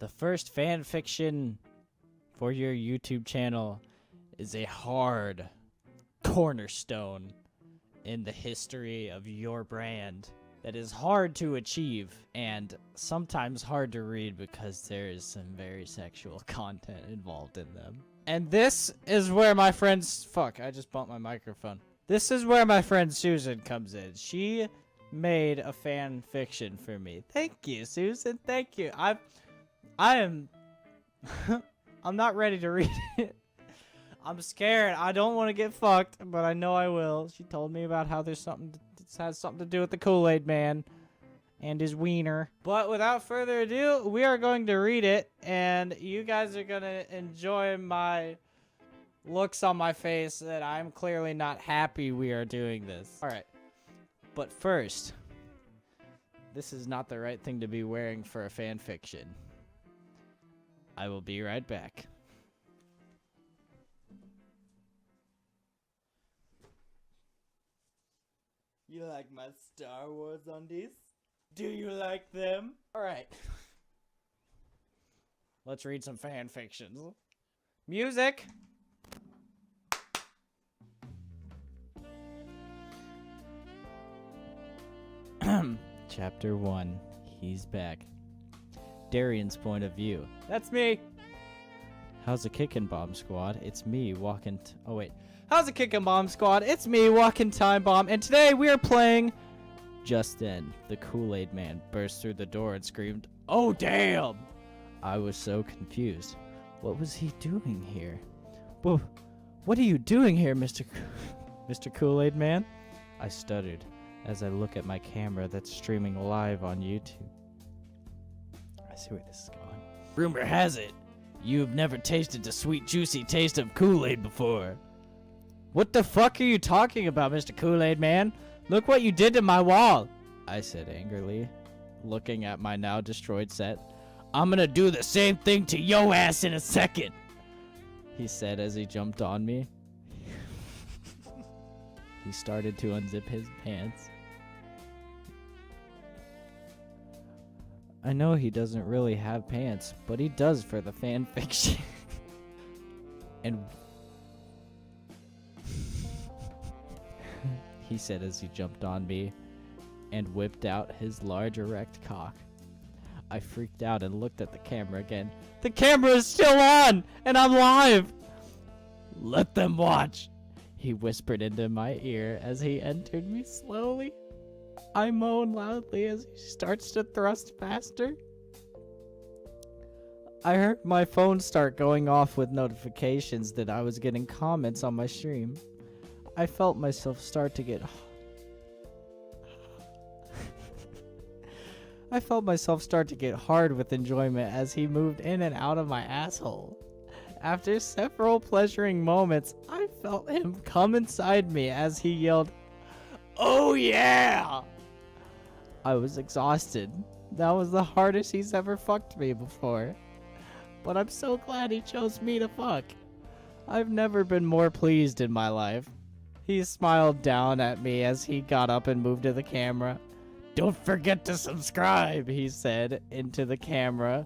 The first fan fiction for your YouTube channel is a hard cornerstone in the history of your brand that is hard to achieve and sometimes hard to read because there is some very sexual content involved in them. And this is where my friend's... Fuck, I just bumped my microphone. This is where my friend Susan comes in. She made a fan fiction for me. Thank you, Susan. Thank you. I am... I'm not ready to read it. I'm scared. I don't want to get fucked, but I know I will. She told me about how there's something... It has something to do with the Kool-Aid Man and his wiener. But without further ado, we are going to read it, and you guys are going to enjoy my looks on my face that I'm clearly not happy we are doing this. All right. But first, this is not the right thing to be wearing for a fan fiction. I will be right back. You like my Star Wars undies? Do you like them? Alright. Let's read some fan fictions. Music! Chapter 1. He's back. Darian's point of view. That's me! How's the kickin' bomb squad? It's me walking... Oh, wait. How's it kicking, Bomb Squad? It's me, Walking Time Bomb, and today we are playing... Just then, the Kool-Aid Man burst through the door and screamed, "Oh, damn!" I was so confused. What was he doing here? Whoa, what are you doing here, Mr. Kool-Aid Man? I stuttered as I look at my camera that's streaming live on YouTube. I see where this is going. Rumor has it, you've never tasted the sweet, juicy taste of Kool-Aid before. What the fuck are you talking about, Mr. Kool-Aid Man? Look what you did to my wall, I said angrily, looking at my now destroyed set. I'm gonna do the same thing to yo ass in a second, he said as he jumped on me. He started to unzip his pants. I know he doesn't really have pants, but he does for the fan fiction. And he said as he jumped on me and whipped out his large erect cock. I freaked out and looked at the camera again. The camera is still on and I'm live! Let them watch, he whispered into my ear as he entered me slowly. I moan loudly as he starts to thrust faster. I heard my phone start going off with notifications that I was getting comments on my stream. I felt myself start to get hard with enjoyment as he moved in and out of my asshole. After several pleasuring moments, I felt him come inside me as he yelled, "Oh yeah!" I was exhausted. That was the hardest he's ever fucked me before. But I'm so glad he chose me to fuck. I've never been more pleased in my life. He smiled down at me as he got up and moved to the camera. Don't forget to subscribe, he said into the camera,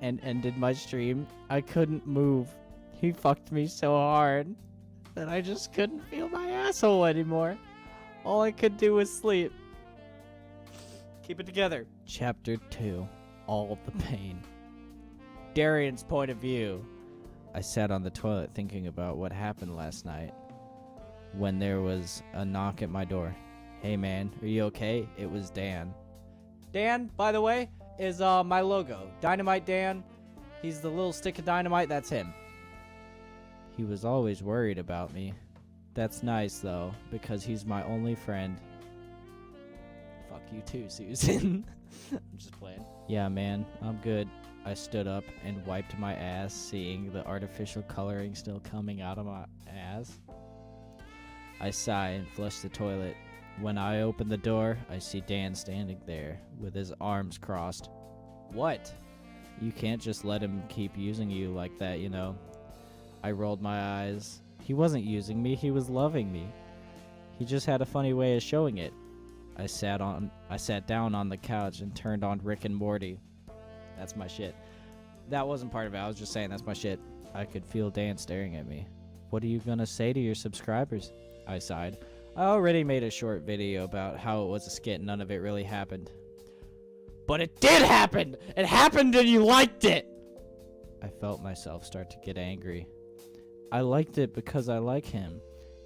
and ended my stream. I couldn't move. He fucked me so hard that I just couldn't feel my asshole anymore. All I could do was sleep. Keep it together. Chapter 2. All the pain. Darian's point of view. I sat on the toilet thinking about what happened last night when there was a knock at my door. Hey man, are you okay? It was Dan. Dan, by the way, is my logo. Dynamite Dan. He's the little stick of dynamite, that's him. He was always worried about me. That's nice though, because he's my only friend. Fuck you too, Susan. I'm just playing. Yeah man, I'm good. I stood up and wiped my ass, seeing the artificial coloring still coming out of my ass. I sigh and flush the toilet. When I open the door, I see Dan standing there with his arms crossed. What? You can't just let him keep using you like that, you know. I rolled my eyes. He wasn't using me, he was loving me. He just had a funny way of showing it. I sat down on the couch and turned on Rick and Morty. That's my shit. That wasn't part of it. I was just saying that's my shit. I could feel Dan staring at me. What are you gonna say to your subscribers? I sighed. I already made a short video about how it was a skit. None of it really happened. But it did happen! It happened and you liked it! I felt myself start to get angry. I liked it because I like him.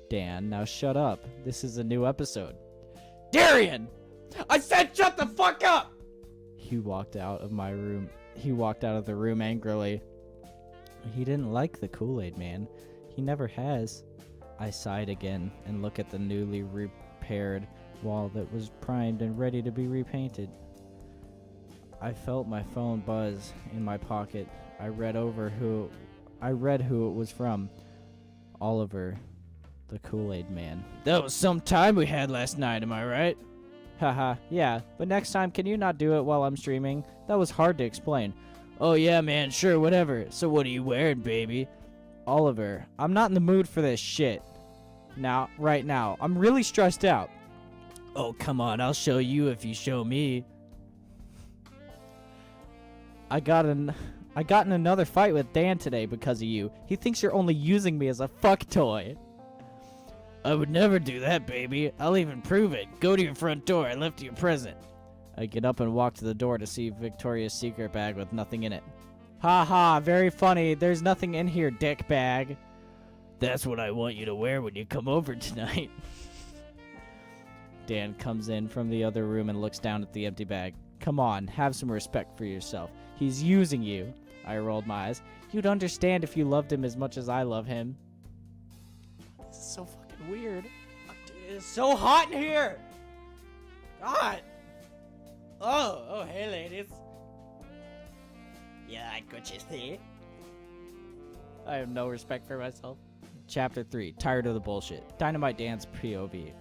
Dan, now shut up. This is a new episode. Darian! I said shut the fuck up! He walked out of my room. He walked out of the room angrily. He didn't like the Kool-Aid Man. He never has. I sighed again and looked at the newly repaired wall that was primed and ready to be repainted. I felt my phone buzz in my pocket. I read who it was from. Oliver, the Kool-Aid Man. That was some time we had last night, am I right? Haha, yeah, but next time can you not do it while I'm streaming? That was hard to explain. Oh yeah, man, sure, whatever. So what are you wearing, baby? Oliver, I'm not in the mood for this shit. Right now. I'm really stressed out. Oh, come on, I'll show you if you show me. I got in another fight with Dan today because of you. He thinks you're only using me as a fuck toy. I would never do that, baby. I'll even prove it. Go to your front door. I left you a present. I get up and walk to the door to see Victoria's Secret bag with nothing in it. Ha ha, very funny. There's nothing in here, dick bag. That's what I want you to wear when you come over tonight. Dan comes in from the other room and looks down at the empty bag. Come on, have some respect for yourself. He's using you. I rolled my eyes. You'd understand if you loved him as much as I love him. This is so fucking weird. Dude, it's so hot in here. God. Oh, hey, ladies. Yeah, I got you see. I have no respect for myself. Chapter 3. Tired of the bullshit. Dynamite Dan's POV.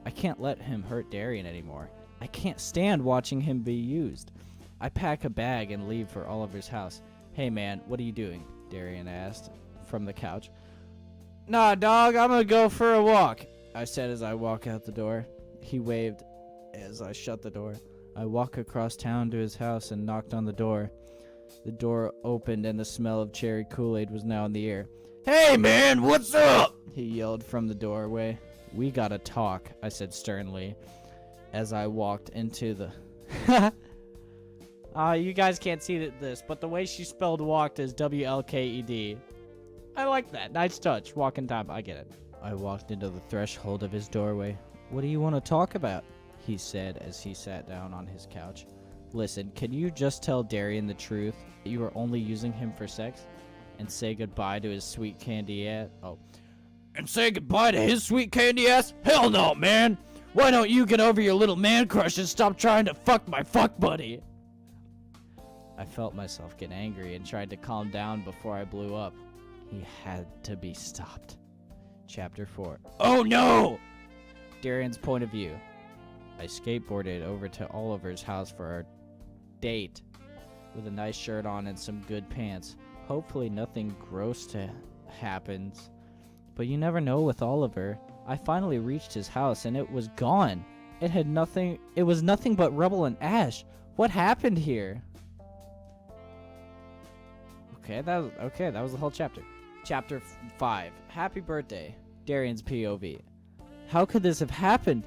I can't let him hurt Darian anymore. I can't stand watching him be used. I pack a bag and leave for Oliver's house. Hey man, what are you doing? Darian asked from the couch. Nah, dog, I'm gonna go for a walk, I said as I walk out the door. He waved as I shut the door. I walked across town to his house and knocked on the door. The door opened and the smell of cherry Kool-Aid was now in the air. Hey man, what's up? He yelled from the doorway. We gotta talk, I said sternly as I walked into the... you guys can't see this, but the way she spelled walked is W-L-K-E-D. I like that. Nice touch. Walking time. I get it. I walked into the threshold of his doorway. What do you want to talk about? He said as he sat down on his couch. Listen, can you just tell Darian the truth? You are only using him for sex? And say goodbye to his sweet candy ass? Oh. And say goodbye to his sweet candy ass? Hell no, man! Why don't you get over your little man crush and stop trying to fuck my fuck buddy? I felt myself get angry and tried to calm down before I blew up. He had to be stopped. Chapter 4. Oh no! Darian's point of view. I skateboarded over to Oliver's house for our date with a nice shirt on and some good pants. Hopefully nothing gross happens. But you never know with Oliver. I finally reached his house and it was gone. It was nothing but rubble and ash. What happened here? Okay, that was the whole chapter. Chapter 5. Happy birthday. Darian's POV. How could this have happened?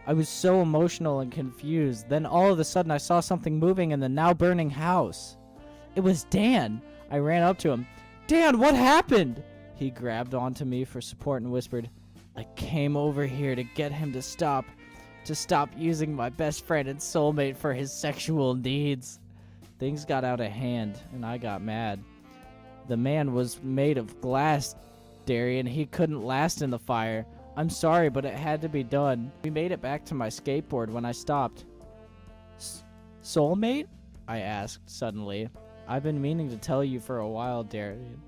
I was so emotional and confused. Then all of a sudden I saw something moving in the now burning house. It was Dan. I ran up to him. Dan, what happened? He grabbed onto me for support and whispered, I came over here to get him to stop using my best friend and soulmate for his sexual needs. Things got out of hand and I got mad. The man was made of glass, Darian. He couldn't last in the fire. I'm sorry, but it had to be done. We made it back to my skateboard when I stopped. Soulmate? I asked suddenly. I've been meaning to tell you for a while, Darian.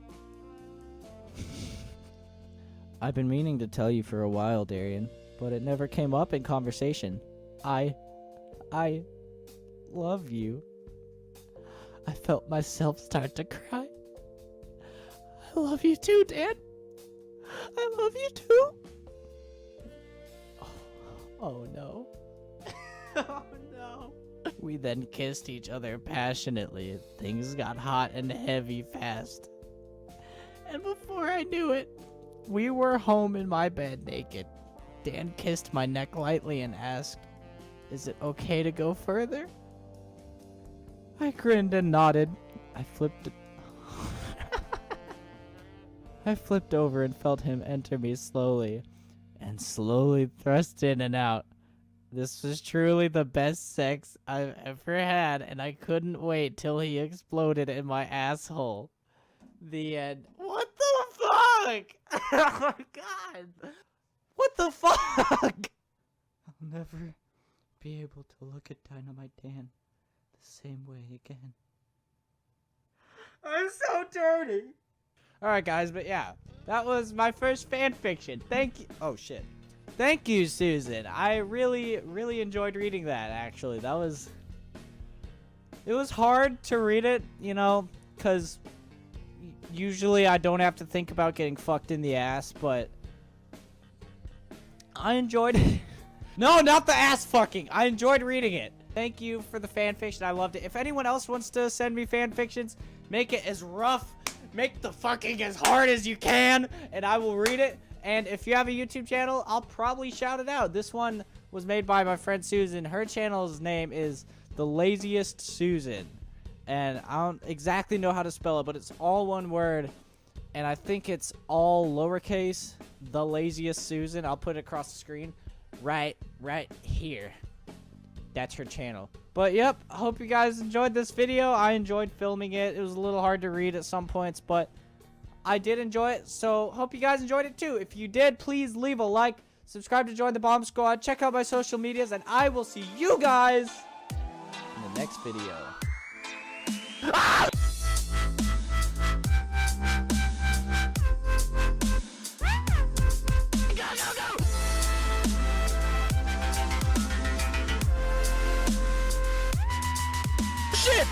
I've been meaning to tell you for a while, Darian, but it never came up in conversation. I love you. I felt myself start to cry. I love you too, Dan. I love you too. Oh no. Oh no. We then kissed each other passionately. Things got hot and heavy fast. And before I knew it, we were home in my bed naked. Dan kissed my neck lightly and asked, "Is it okay to go further?" I grinned and nodded. I flipped over and felt him enter me slowly, and slowly thrust in and out. This was truly the best sex I've ever had, and I couldn't wait till he exploded in my asshole. The end. What the fuck? Oh my god. What the fuck? I'll never be able to look at Dynamite Dan the same way again. I'm so dirty. Alright guys, but yeah, that was my first fan fiction. Thank you. Oh shit. Thank you, Susan. I really enjoyed reading that, actually. It was hard to read it, you know, because usually I don't have to think about getting fucked in the ass, but I enjoyed it. No, not the ass fucking. I enjoyed reading it. Thank you for the fan fiction. I loved it. If anyone else wants to send me fan fictions, make it as rough, make the fucking as hard as you can, and I will read it. And if you have a YouTube channel, I'll probably shout it out. This one was made by my friend Susan. Her channel's name is The Laziest Susan. And I don't exactly know how to spell it, but it's all one word. And I think it's all lowercase. The Laziest Susan. I'll put it across the screen. Right here. That's her channel. But yep, I hope you guys enjoyed this video. I enjoyed filming it. It was a little hard to read at some points, but I did enjoy it, so hope you guys enjoyed it too. If you did, please leave a like, subscribe to join the Bomb Squad, check out my social medias, and I will see you guys in the next video. Ah! Go! Shit!